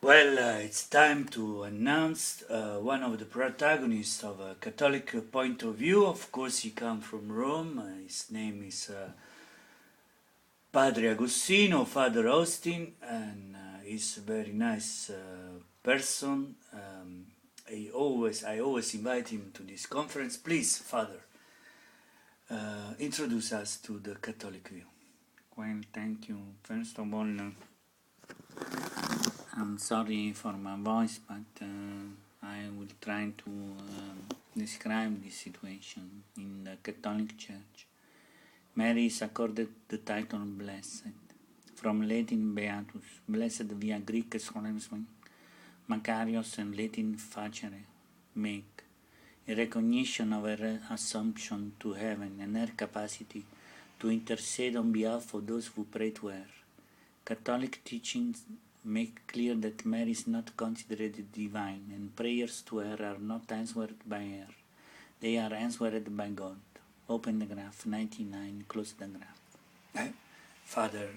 Well, it's time to announce one of the protagonists of a Catholic point of view. Of course, he comes from Rome. His name is Padre Agostino, Father Austin, and he's a very nice person. I always invite him to this conference. Please, Father, introduce us to the Catholic view. Well, thank you. First of all, I'm sorry for my voice, but I will try to describe this situation in the Catholic Church. Mary is accorded the title Blessed, from Latin Beatus, blessed via Greek solemn, Macarios and Latin facere, make, in recognition of her assumption to heaven and her capacity to intercede on behalf of those who pray to her. Catholic teachings make clear that Mary is not considered divine, and prayers to her are not answered by her. They are answered by God. Open the graph, 99, close the graph. Father,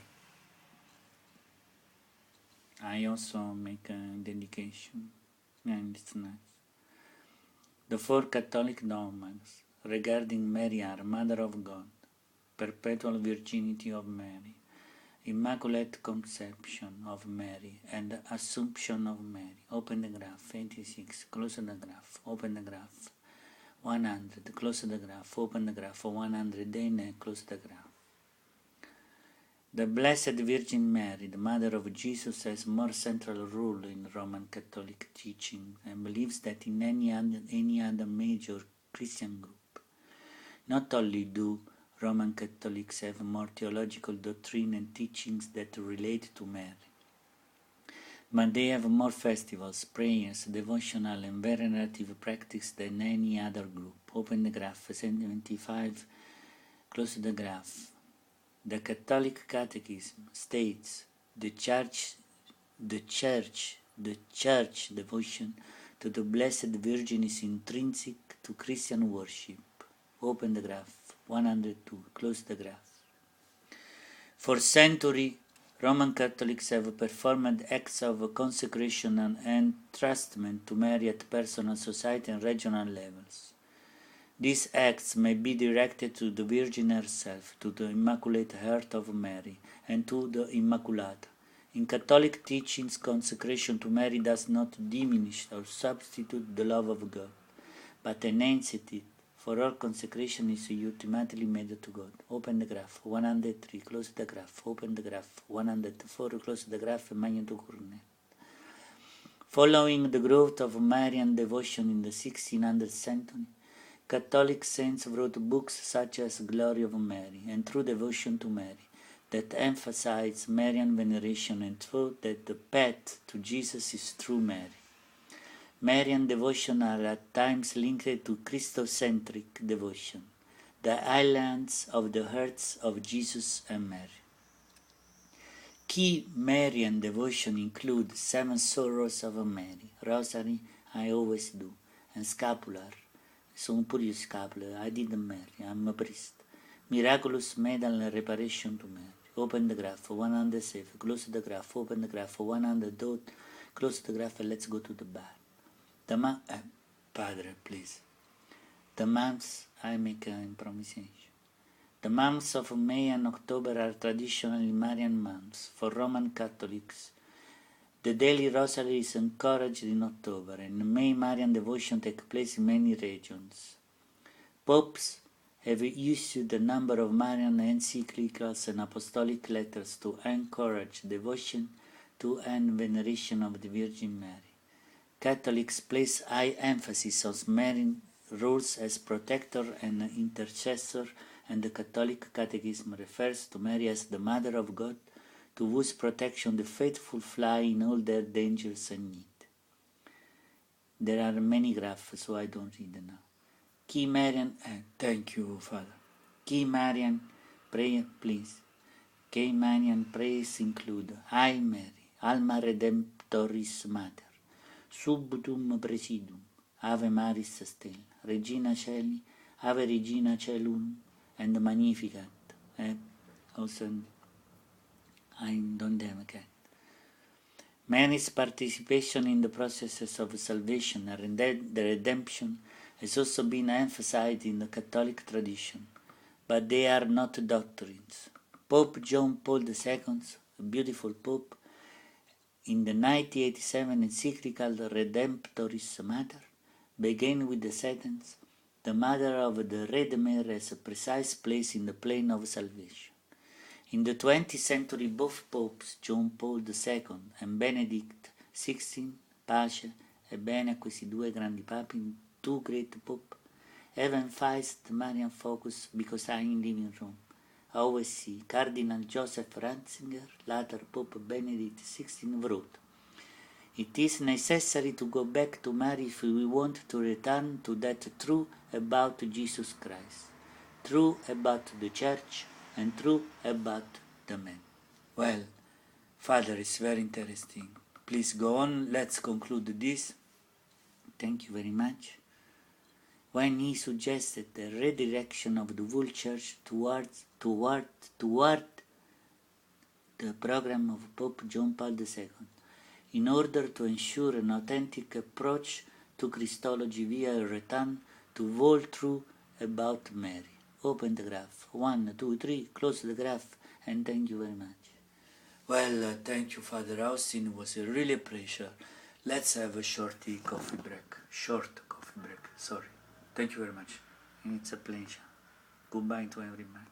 I also make a dedication, and it's nice. The four Catholic dogmas regarding Mary are Mother of God, Perpetual Virginity of Mary, Immaculate Conception of Mary, and Assumption of Mary. Open the graph, 86, close the graph, open the graph, 100, close the graph, open the graph, 100, then close the graph. The Blessed Virgin Mary, the Mother of Jesus, has more central role in Roman Catholic teaching and believes that in any other major Christian group. Not only do Roman Catholics have more theological doctrine and teachings that relate to Mary, but they have more festivals, prayers, devotional and venerative practice than any other group. Open the graph, 75, close the graph. The Catholic Catechism states the church devotion to the Blessed Virgin is intrinsic to Christian worship. Open the graph, 102, close the graph. For centuries, Roman Catholics have performed acts of consecration and entrustment to Mary at personal, society and regional levels. These acts may be directed to the Virgin herself, to the Immaculate Heart of Mary, and to the Immaculata. In Catholic teachings, consecration to Mary does not diminish or substitute the love of God, but enhances it, for all consecration is ultimately made to God. Open the graph, 103, close the graph, open the graph, 104, close the graph, Magneto Cornet. Following the growth of Marian devotion in the 1600th century, Catholic saints wrote books such as Glory of Mary and True Devotion to Mary that emphasize Marian veneration and taught that the path to Jesus is through Mary. Marian devotion are at times linked to Christocentric devotion, the alliance of the hearts of Jesus and Mary. Key Marian devotion include Seven Sorrows of Mary, Rosary, I always do, and Scapular. Sono pure io scapular, I didn't marry, I'm a priest. Miraculous Medal and Reparation to Mary. Open the graph, 107, close the graph, open the graph, 100, close the graph, and let's go to the bar. Padre, please. The months, I make an improvisation. The months of May and October are traditionally Marian months. For Roman Catholics, the daily rosary is encouraged in October, and in May Marian devotion takes place in many regions. Popes have issued a number of Marian encyclicals and apostolic letters to encourage devotion to and veneration of the Virgin Mary. Catholics place high emphasis on Marian roles as protector and intercessor, and the Catholic Catechism refers to Mary as the Mother of God, to whose protection the faithful fly in all their dangers and need. There are many graphs, so I don't read them now. Key Marian, Thank you, Father. Key Marian prayer, please. Key Marian prayers include Hail Mary, Alma Redemptoris Mater, Subtum Presidium, Ave Maris Stella, Regina Caeli, Ave Regina Caelum, and Magnificat. Also, I don't have a cat. Mary's participation in the processes of salvation and the redemption has also been emphasized in the Catholic tradition, but they are not doctrines. Pope John Paul II, a beautiful pope, in the 1987 encyclical Redemptoris Mater, began with the sentence, "The Mother of the Redeemer has a precise place in the plan of salvation." In the 20th century, both popes, John Paul II and Benedict XVI, pace e bene a questi due grandi papi, two great pope, have emphasized the Marian focus because I live in Rome. I always see Cardinal Joseph Ratzinger, later Pope Benedict XVI, wrote, "It is necessary to go back to Mary if we want to return to that truth about Jesus Christ, true about the Church, and true about the man." Well, Father, it's very interesting. Please go on. Let's conclude this. Thank you very much. When he suggested the redirection of the whole Church toward the program of Pope John Paul II, in order to ensure an authentic approach to Christology via a return to whole truth about Mary. Open the graph. 1, 2, 3, close the graph, and thank you very much. Well, thank you, Father Austin. It was a really pleasure. Let's have a short coffee break. Sorry. Thank you very much. It's a pleasure. Goodbye to everybody.